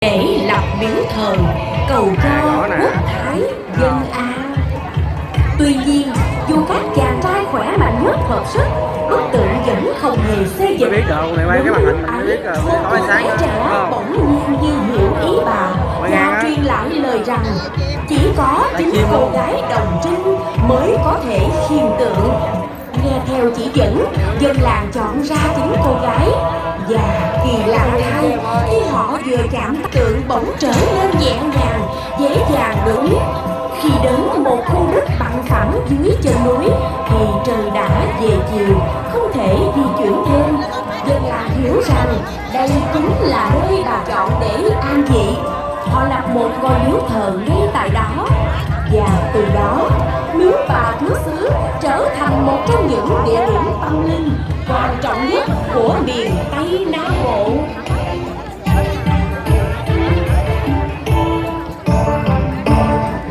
để lập miếu thờ cầu cho quốc thái dân an. Tuy nhiên, dù các chàng trai khỏe mạnh nhất hợp sức, bức tượng vẫn không hề xê dịch. Biết rồi, này quay cái màn hình mình biết rồi, có ánh sáng trẻ bỗng nhiên như hiểu ý bà và truyền lại lời rằng chỉ có chính cô gái đồng trinh mới có thể khiêm tượng. Nghe theo chỉ dẫn, dân làng chọn ra chính cô gái, và kỳ lạ thay, khi họ vừa chạm tượng bỗng trở nên nhẹ nhàng, dễ dàng đứng. Khi đến một khu đất bằng phẳng dưới chân núi thì trời đã về chiều, không thể di chuyển thêm. Dân làng hiểu rằng đây chính là nơi bà chọn để an vị. Họ lập một ngôi miếu thờ ngay tại đó, và từ đó miếu bà Chúa Xứ trở thành một trong những địa điểm tâm linh quan trọng nhất của miền Tây Nam Bộ.